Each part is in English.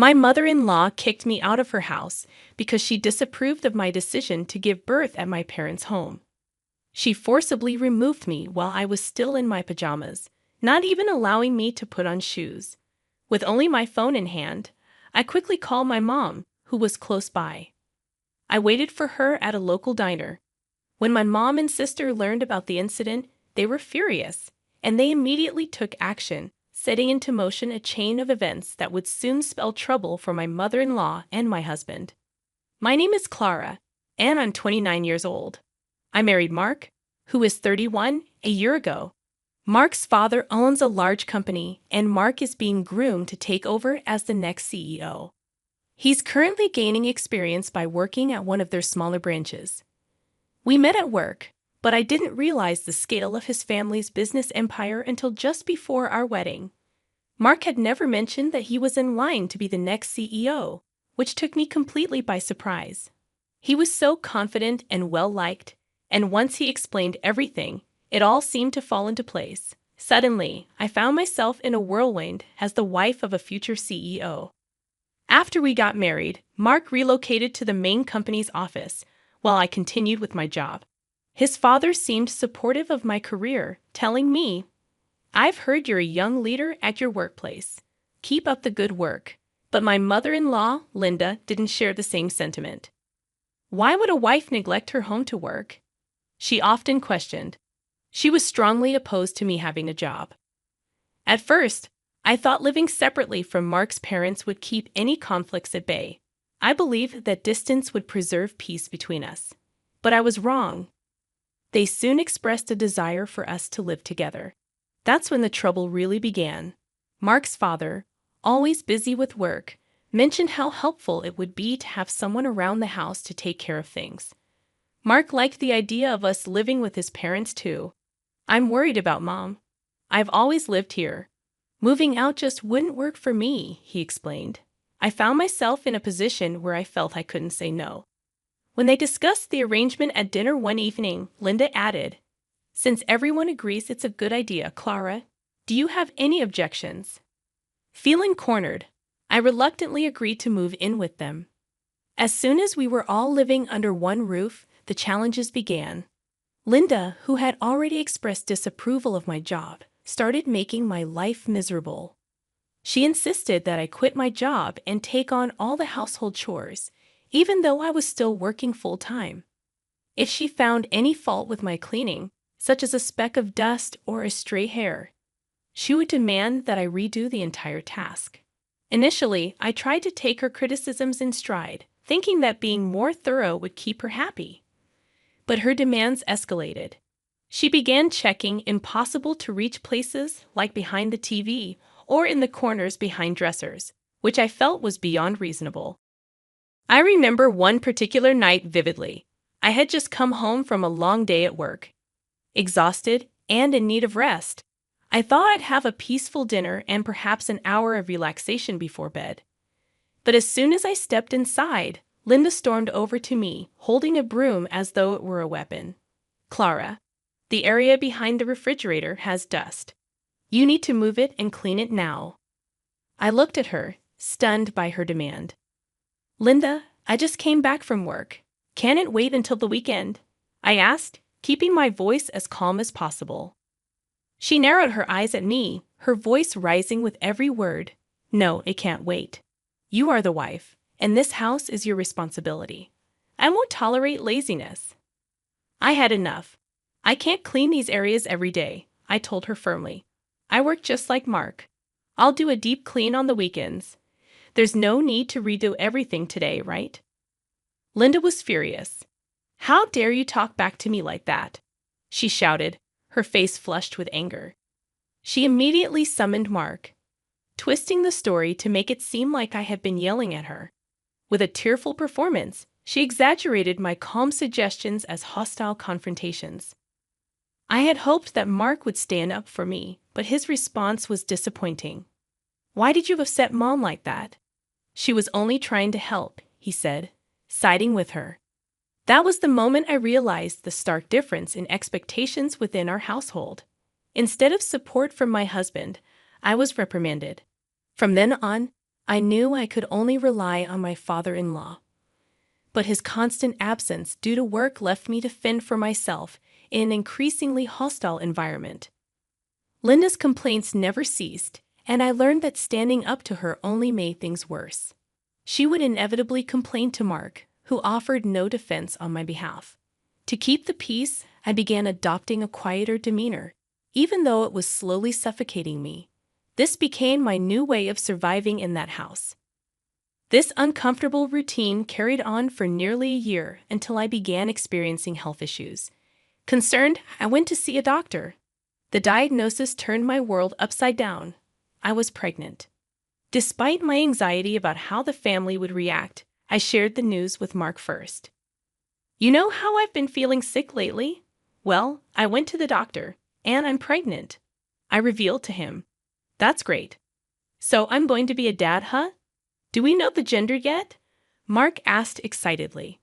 My mother-in-law kicked me out of her house because she disapproved of my decision to give birth at my parents' home. She forcibly removed me while I was still in my pajamas, not even allowing me to put on shoes. With only my phone in hand, I quickly called my mom, who was close by. I waited for her at a local diner. When my mom and sister learned about the incident, they were furious, and they immediately took action, setting into motion a chain of events that would soon spell trouble for my mother-in-law and my husband. My name is Clara, and I'm 29 years old. I married Mark, who is 31, a year ago. Mark's father owns a large company, and Mark is being groomed to take over as the next CEO. He's currently gaining experience by working at one of their smaller branches. We met at work, but I didn't realize the scale of his family's business empire until just before our wedding. Mark had never mentioned that he was in line to be the next CEO, which took me completely by surprise. He was so confident and well-liked, and once he explained everything, it all seemed to fall into place. Suddenly, I found myself in a whirlwind as the wife of a future CEO. After we got married, Mark relocated to the main company's office, while I continued with my job. His father seemed supportive of my career, telling me, "I've heard you're a young leader at your workplace. Keep up the good work." But my mother-in-law, Linda, didn't share the same sentiment. Why would a wife neglect her home to work? She often questioned. She was strongly opposed to me having a job. At first, I thought living separately from Mark's parents would keep any conflicts at bay. I believed that distance would preserve peace between us. But I was wrong. They soon expressed a desire for us to live together. That's when the trouble really began. Mark's father, always busy with work, mentioned how helpful it would be to have someone around the house to take care of things. Mark liked the idea of us living with his parents too. "I'm worried about Mom. I've always lived here. Moving out just wouldn't work for me," he explained. I found myself in a position where I felt I couldn't say no. When they discussed the arrangement at dinner one evening, Linda added, "Since everyone agrees it's a good idea, Clara, do you have any objections?" Feeling cornered, I reluctantly agreed to move in with them. As soon as we were all living under one roof, the challenges began. Linda, who had already expressed disapproval of my job, started making my life miserable. She insisted that I quit my job and take on all the household chores, even though I was still working full-time. If she found any fault with my cleaning, such as a speck of dust or a stray hair, she would demand that I redo the entire task. Initially, I tried to take her criticisms in stride, thinking that being more thorough would keep her happy. But her demands escalated. She began checking impossible-to-reach places like behind the TV or in the corners behind dressers, which I felt was beyond reasonable. I remember one particular night vividly. I had just come home from a long day at work. Exhausted and in need of rest, I thought I'd have a peaceful dinner and perhaps an hour of relaxation before bed. But as soon as I stepped inside, Linda stormed over to me, holding a broom as though it were a weapon. "Clara, the area behind the refrigerator has dust. You need to move it and clean it now." I looked at her, stunned by her demand. "Linda, I just came back from work. Can it wait until the weekend?" I asked, keeping my voice as calm as possible. She narrowed her eyes at me, her voice rising with every word. "No, it can't wait. You are the wife, and this house is your responsibility. I won't tolerate laziness." I had enough. "I can't clean these areas every day," I told her firmly. "I work just like Mark. I'll do a deep clean on the weekends. There's no need to redo everything today, right?" Linda was furious. "How dare you talk back to me like that?" she shouted, her face flushed with anger. She immediately summoned Mark, twisting the story to make it seem like I had been yelling at her. With a tearful performance, she exaggerated my calm suggestions as hostile confrontations. I had hoped that Mark would stand up for me, but his response was disappointing. "Why did you upset Mom like that?" "She was only trying to help," he said, siding with her. That was the moment I realized the stark difference in expectations within our household. Instead of support from my husband, I was reprimanded. From then on, I knew I could only rely on my father-in-law. But his constant absence due to work left me to fend for myself in an increasingly hostile environment. Linda's complaints never ceased, and I learned that standing up to her only made things worse. She would inevitably complain to Mark, who offered no defense on my behalf. To keep the peace, I began adopting a quieter demeanor, even though it was slowly suffocating me. This became my new way of surviving in that house. This uncomfortable routine carried on for nearly a year until I began experiencing health issues. Concerned, I went to see a doctor. The diagnosis turned my world upside down. I was pregnant. Despite my anxiety about how the family would react, I shared the news with Mark first. You know how I've been feeling sick lately? Well, I went to the doctor, and I'm pregnant. I revealed to him. That's great. So I'm going to be a dad, huh? Do we know the gender yet? Mark asked excitedly.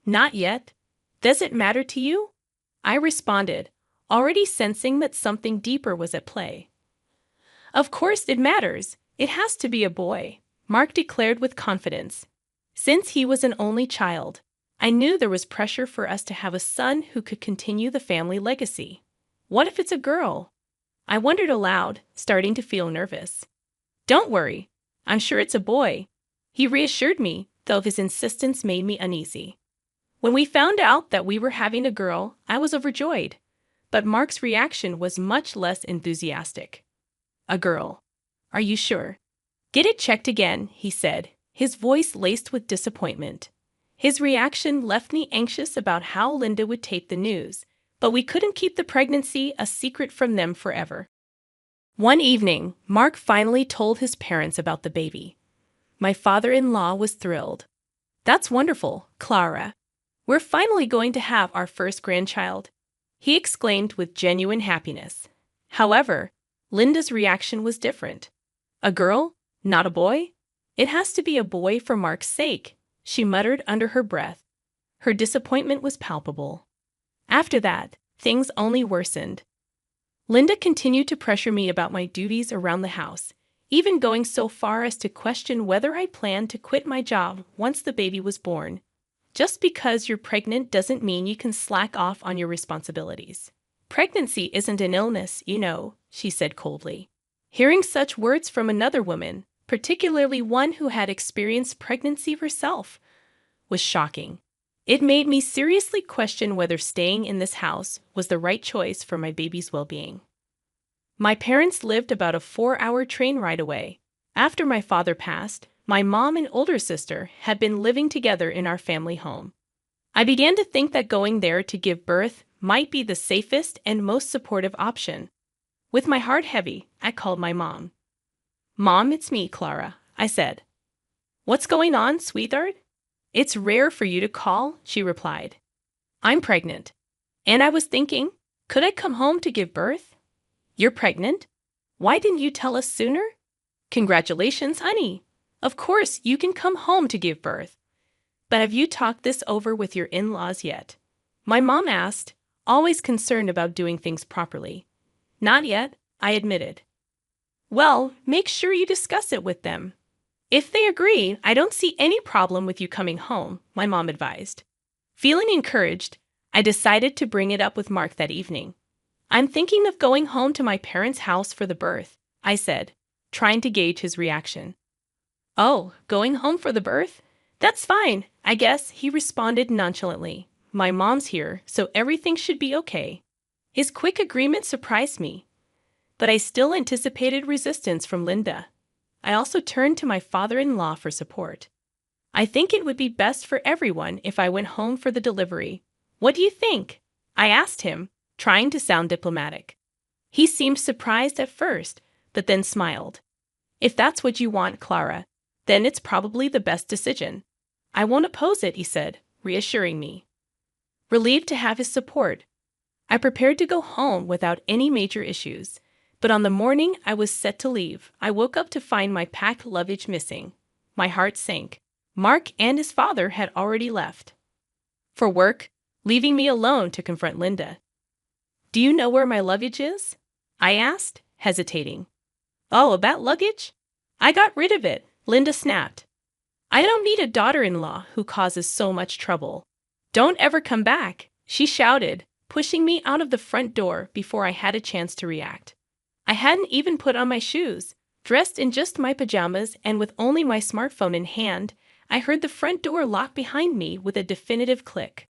Not yet. Does it matter to you? I responded, already sensing that something deeper was at play. Of course it matters. It has to be a boy, Mark declared with confidence. Since he was an only child, I knew there was pressure for us to have a son who could continue the family legacy. What if it's a girl? I wondered aloud, starting to feel nervous. Don't worry. I'm sure it's a boy. He reassured me, though his insistence made me uneasy. When we found out that we were having a girl, I was overjoyed. But Mark's reaction was much less enthusiastic. A girl. Are you sure? Get it checked again, he said, his voice laced with disappointment. His reaction left me anxious about how Linda would take the news, but we couldn't keep the pregnancy a secret from them forever. One evening, Mark finally told his parents about the baby. My father-in-law was thrilled. That's wonderful, Clara. We're finally going to have our first grandchild, he exclaimed with genuine happiness. However, Linda's reaction was different. A girl? Not a boy? It has to be a boy for Mark's sake, she muttered under her breath. Her disappointment was palpable. After that, things only worsened. Linda continued to pressure me about my duties around the house, even going so far as to question whether I planned to quit my job once the baby was born. Just because you're pregnant doesn't mean you can slack off on your responsibilities. Pregnancy isn't an illness, you know, she said coldly. Hearing such words from another woman, particularly one who had experienced pregnancy herself, was shocking. It made me seriously question whether staying in this house was the right choice for my baby's well-being. My parents lived about a 4-hour train ride away. After my father passed, my mom and older sister had been living together in our family home. I began to think that going there to give birth might be the safest and most supportive option. With my heart heavy, I called my mom. Mom, it's me, Clara, I said. What's going on, sweetheart? It's rare for you to call, she replied. I'm pregnant. And I was thinking, could I come home to give birth? You're pregnant? Why didn't you tell us sooner? Congratulations, honey. Of course, you can come home to give birth. But have you talked this over with your in-laws yet? My mom asked, always concerned about doing things properly. Not yet, I admitted. Well, make sure you discuss it with them. If they agree, I don't see any problem with you coming home, my mom advised. Feeling encouraged, I decided to bring it up with Mark that evening. I'm thinking of going home to my parents' house for the birth, I said, trying to gauge his reaction. Oh, going home for the birth? That's fine, I guess, he responded nonchalantly. My mom's here, so everything should be okay. His quick agreement surprised me, but I still anticipated resistance from Linda. I also turned to my father-in-law for support. I think it would be best for everyone if I went home for the delivery. What do you think? I asked him, trying to sound diplomatic. He seemed surprised at first, but then smiled. If that's what you want, Clara, then it's probably the best decision. I won't oppose it, he said, reassuring me. Relieved to have his support, I prepared to go home without any major issues. But on the morning I was set to leave, I woke up to find my packed luggage missing. My heart sank. Mark and his father had already left for work, leaving me alone to confront Linda. Do you know where my luggage is? I asked, hesitating. Oh, that luggage? I got rid of it, Linda snapped. I don't need a daughter-in-law who causes so much trouble. Don't ever come back, she shouted, pushing me out of the front door before I had a chance to react. I hadn't even put on my shoes. Dressed in just my pajamas and with only my smartphone in hand, I heard the front door lock behind me with a definitive click.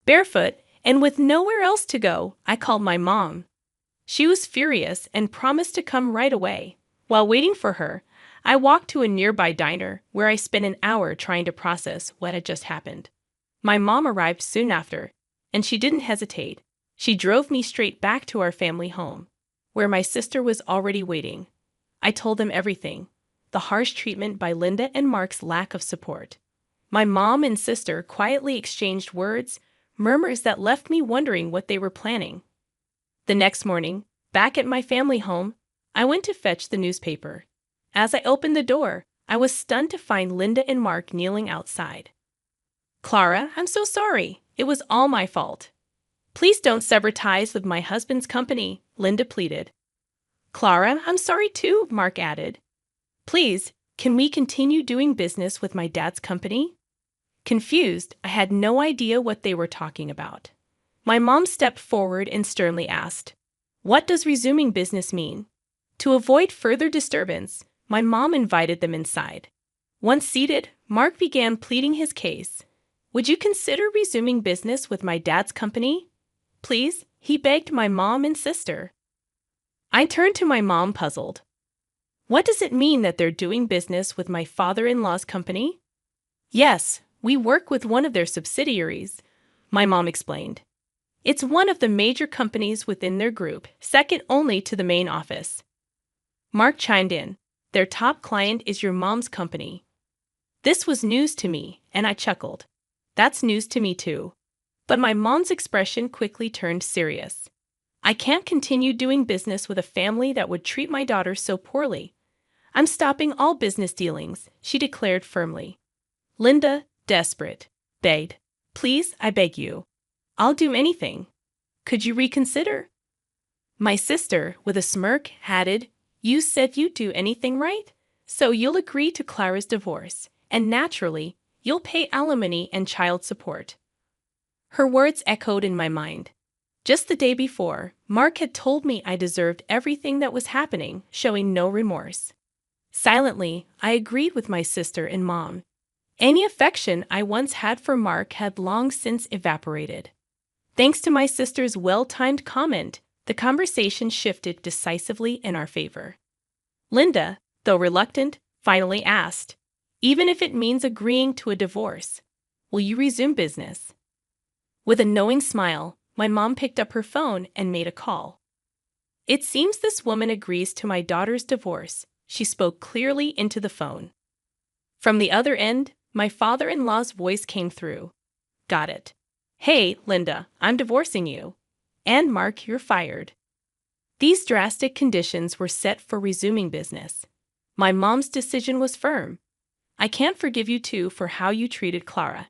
Barefoot, and with nowhere else to go, I called my mom. She was furious and promised to come right away. While waiting for her, I walked to a nearby diner where I spent an hour trying to process what had just happened. My mom arrived soon after, and she didn't hesitate. She drove me straight back to our family home, where my sister was already waiting. I told them everything, the harsh treatment by Linda and Mark's lack of support. My mom and sister quietly exchanged words, murmurs that left me wondering what they were planning. The next morning, back at my family home, I went to fetch the newspaper. As I opened the door, I was stunned to find Linda and Mark kneeling outside. Clara, I'm so sorry. It was all my fault. Please don't sever ties with my husband's company, Linda pleaded. Clara, I'm sorry too, Mark added. Please, can we continue doing business with my dad's company? Confused, I had no idea what they were talking about. My mom stepped forward and sternly asked, What does resuming business mean? To avoid further disturbance, my mom invited them inside. Once seated, Mark began pleading his case. Would you consider resuming business with my dad's company? Please, he begged my mom and sister. I turned to my mom puzzled. What does it mean that they're doing business with my father-in-law's company? Yes, we work with one of their subsidiaries, my mom explained. It's one of the major companies within their group, second only to the main office. Mark chimed in. Their top client is your mom's company. This was news to me, and I chuckled. That's news to me too. But my mom's expression quickly turned serious. I can't continue doing business with a family that would treat my daughter so poorly. I'm stopping all business dealings, she declared firmly. Linda, desperate, begged. Please, I beg you. I'll do anything. Could you reconsider? My sister, with a smirk, added, You said you'd do anything, right? So you'll agree to Clara's divorce, and naturally, you'll pay alimony and child support. Her words echoed in my mind. Just the day before, Mark had told me I deserved everything that was happening, showing no remorse. Silently, I agreed with my sister and mom. Any affection I once had for Mark had long since evaporated. Thanks to my sister's well-timed comment, the conversation shifted decisively in our favor. Linda, though reluctant, finally asked, Even if it means agreeing to a divorce, will you resume business? With a knowing smile, my mom picked up her phone and made a call. It seems this woman agrees to my daughter's divorce, she spoke clearly into the phone. From the other end, my father-in-law's voice came through. Got it. Hey, Linda, I'm divorcing you. And Mark, you're fired. These drastic conditions were set for resuming business. My mom's decision was firm. I can't forgive you two for how you treated Clara.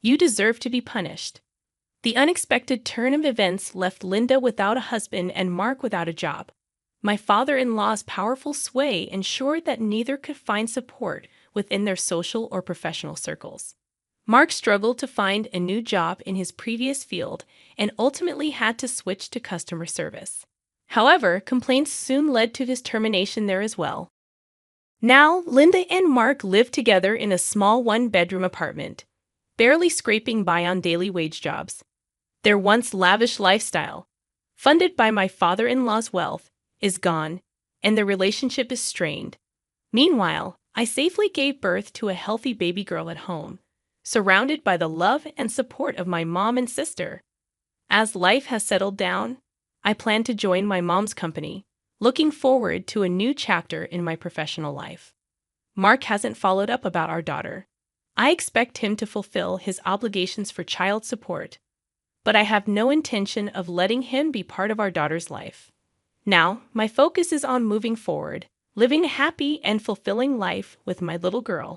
You deserve to be punished. The unexpected turn of events left Linda without a husband and Mark without a job. My father-in-law's powerful sway ensured that neither could find support within their social or professional circles. Mark struggled to find a new job in his previous field and ultimately had to switch to customer service. However, complaints soon led to his termination there as well. Now, Linda and Mark live together in a small one-bedroom apartment, barely scraping by on daily wage jobs. Their once lavish lifestyle, funded by my father-in-law's wealth, is gone, and their relationship is strained. Meanwhile, I safely gave birth to a healthy baby girl at home, surrounded by the love and support of my mom and sister. As life has settled down, I plan to join my mom's company, looking forward to a new chapter in my professional life. Mark hasn't followed up about our daughter. I expect him to fulfill his obligations for child support, but I have no intention of letting him be part of our daughter's life. Now, my focus is on moving forward, living a happy and fulfilling life with my little girl.